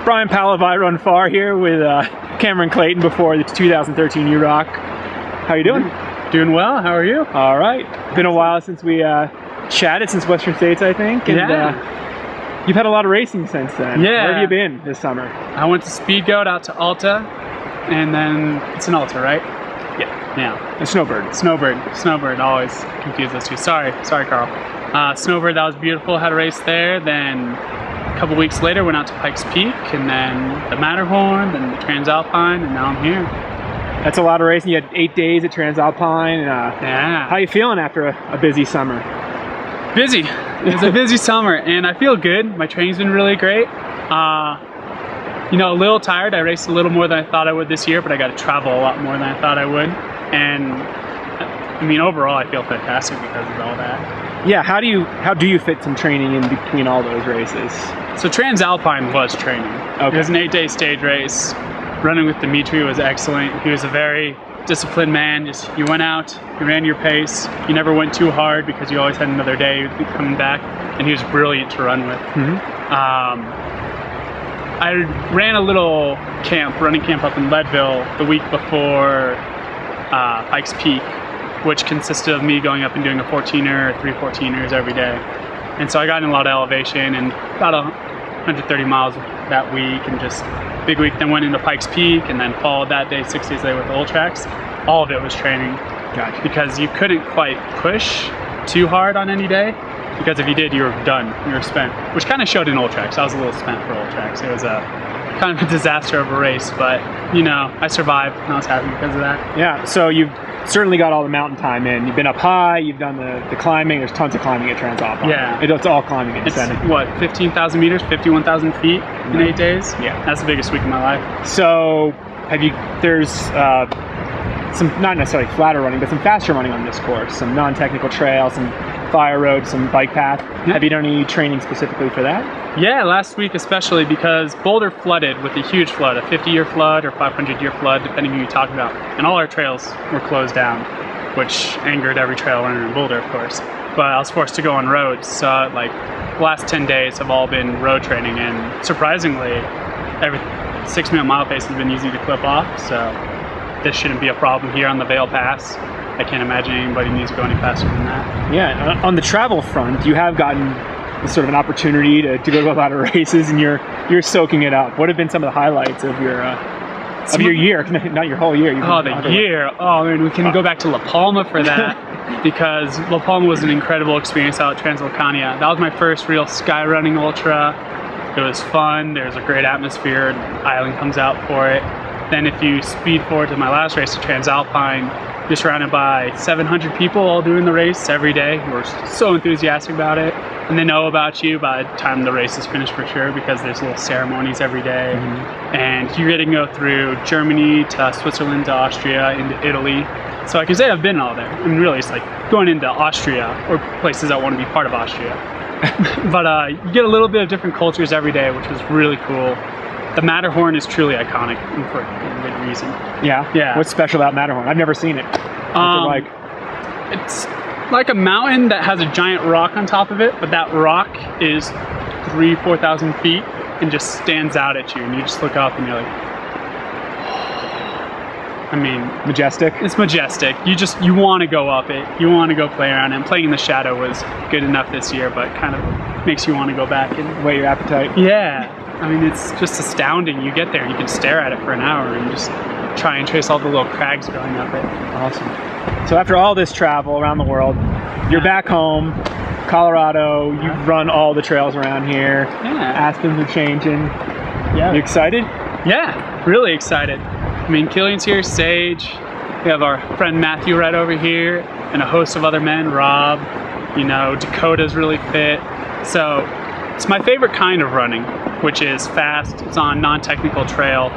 Brian Powell, I Run Far here with Cameron Clayton before the 2013 UROC. How you doing? Doing well. How are you? All right. Been a while since we chatted, since Western States, I think. And, you've had a lot of racing since then. Yeah. Where have you been this summer? I went to Speed Goat out to Alta, and then it's an Alta, right? Yeah. A Snowbird. Snowbird. Always confuse those two. Sorry, Carl. Snowbird, that was beautiful. Had a race there. Then a couple weeks later, went out to Pikes Peak, and then the Matterhorn, then the Transalpine, and now I'm here. That's a lot of racing. You had 8 days at Transalpine. Yeah. How you feeling after a busy summer? Busy. It was a busy summer, and I feel good. My training's been really great. You know, a little tired. I raced a little more than I thought I would this year, but I got to travel a lot more than I thought I would. And I mean, overall, I feel fantastic because of all that. Yeah. How do you fit some training in between all those races? So Transalpine was training. Okay. It was an 8-day stage race. Running with Dimitri was excellent. He was a very disciplined man. Just you went out, you ran your pace. You never went too hard because you always had another day coming back. And he was brilliant to run with. I ran a little running camp up in Leadville the week before Pikes Peak, which consisted of me going up and doing a 14er, 3 14ers every day. And so I got in a lot of elevation and about 130 miles that week, and just big week. Then went into Pikes Peak and then followed that day 6 days later with the Old Tracks. All of it was training. Gotcha. Because you couldn't quite push too hard on any day. Because if you did, you were done, you were spent, which kind of showed in Old Tracks. I was a little spent for Old Tracks. It was a kind of a disaster of a race, but you know, I survived and I was happy because of that. Yeah, so you've certainly got all the mountain time in. You've been up high, you've done the climbing. There's tons of climbing at Transalpine. Yeah. It's all climbing and descending. It's what, 15,000 meters, 51,000 feet in 8 days? Yeah. That's the biggest week of my life. So there's some, not necessarily flatter running, but some faster running on this course, some non-technical trails, some fire roads, some bike path. Yeah. Have you done any training specifically for that? Yeah, last week especially, because Boulder flooded with a huge flood, a 50-year flood or 500-year flood, depending who you talk about. And all our trails were closed down, which angered every trail runner in Boulder, of course. But I was forced to go on roads. So like the last 10 days have all been road training, and surprisingly, every 6-minute mile pace has been easy to clip off. So this shouldn't be a problem here on the Vail Pass. I can't imagine anybody needs to go any faster than that. Yeah, on the travel front, you have gotten sort of an opportunity to go to a lot of races, and you're soaking it up. What have been some of the highlights of your year? Not your whole year. The year. Oh man, we can go back to La Palma for that because La Palma was an incredible experience out at Transvolcania. That was my first real sky running ultra. It was fun. There's a great atmosphere. The island comes out for it. Then if you speed forward to my last race at Transalpine, you're surrounded by 700 people all doing the race every day who are so enthusiastic about it, and they know about you by the time the race is finished for sure, because there's little ceremonies every day. And you're getting to go through Germany to Switzerland to Austria into Italy. So I can say I've been all there. I mean, really, it's like going into Austria or places that want to be part of Austria. But you get a little bit of different cultures every day, which was really cool. The Matterhorn is truly iconic, and for a good reason. Yeah? Yeah. What's special about Matterhorn? I've never seen it. What's it like? It's like a mountain that has a giant rock on top of it, but that rock is 3,000–4,000 feet and just stands out at you, and you just look up and you're like, I mean, majestic? It's majestic. You want to go up it. You want to go play around it. And playing in the shadow was good enough this year, but kind of makes you want to go back and whet your appetite. Yeah. I mean, it's just astounding. You get there and you can stare at it for an hour and just try and trace all the little crags going up it. Awesome. So after all this travel around the world, you're back home, Colorado. You've run all the trails around here. Yeah. Aspens are changing. Yeah. You excited? Yeah, really excited. I mean, Killian's here, Sage. We have our friend Matthew right over here, and a host of other men, Rob. You know, Dakota's really fit. So it's my favorite kind of running, which is fast. It's on non-technical trail,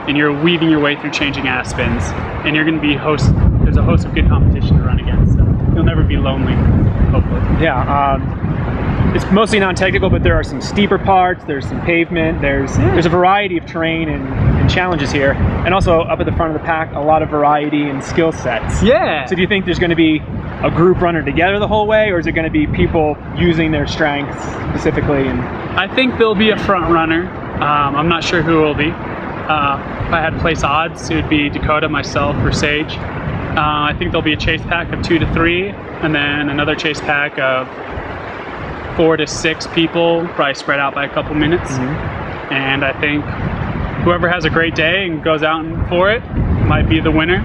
and you're weaving your way through changing aspens, and you're going to be there's a host of good competition to run against, so you'll never be lonely, hopefully. Yeah, it's mostly non-technical, but there are some steeper parts, there's some pavement, there's a variety of terrain and challenges here, and also up at the front of the pack, a lot of variety and skill sets. Yeah. So do you think there's going to be a group runner together the whole way, or is it going to be people using their strengths specifically? And I think there'll be a front runner. I'm not sure who it will be. If I had to place odds, it would be Dakota, myself, or Sage. I think there'll be a chase pack of 2 to 3, and then another chase pack of 4 to 6 people, probably spread out by a couple minutes. And I think whoever has a great day and goes out for it might be the winner,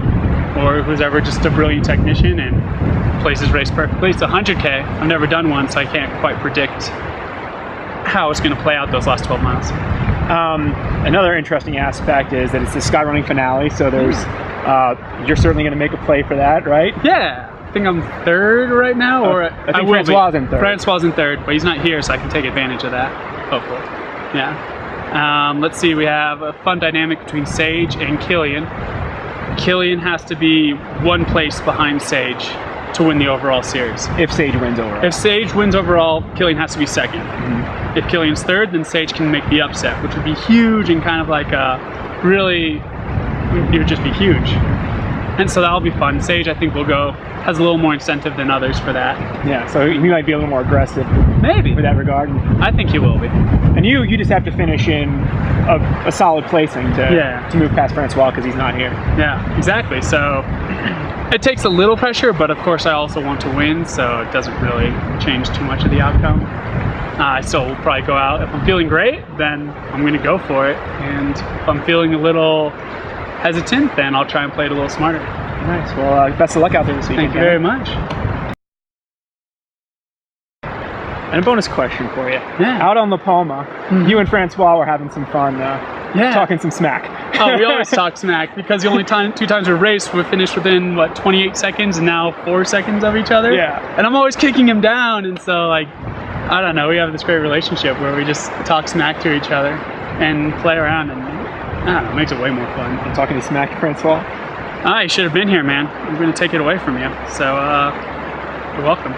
or who's ever just a brilliant technician and plays his race perfectly. It's 100K. I've never done one, so I can't quite predict how it's going to play out those last 12 miles. Another interesting aspect is that it's the skyrunning finale, so there's you're certainly going to make a play for that, right? Yeah, I think I'm 3rd right now, or I think Francois is in 3rd. Francois is in 3rd, but he's not here, so I can take advantage of that, hopefully. Yeah. Let's see, we have a fun dynamic between Sage and Killian. Killian has to be 1 place behind Sage to win the overall series. If Sage wins overall. If Sage wins overall, Killian has to be 2nd. If Killian's 3rd, then Sage can make the upset, which would be huge and kind of like it would just be huge. And so that'll be fun. Sage, I think, has a little more incentive than others for that. Yeah, so he might be a little more aggressive. Maybe. With that regard. I think he will be. And you just have to finish in a solid placing to move past Francois because he's not here. Yeah, exactly. So it takes a little pressure, but of course I also want to win, so it doesn't really change too much of the outcome. I still will probably go out. If I'm feeling great, then I'm going to go for it. And if I'm feeling a little hesitant, then I'll try and play it a little smarter. Nice. Well, best of luck out there this weekend. Thank you very much. And a bonus question for you. Yeah. Out on La Palma, you and Francois were having some fun talking some smack. Oh, we always talk smack because the only 2 times we raced, we finished within, 28 seconds and now 4 seconds of each other? Yeah. And I'm always kicking him down, and so, I don't know, we have this great relationship where we just talk smack to each other and play around, and I don't know, it makes it way more fun. I'm talking to smack to Francois. You should have been here, man. I'm going to take it away from you, so you're welcome.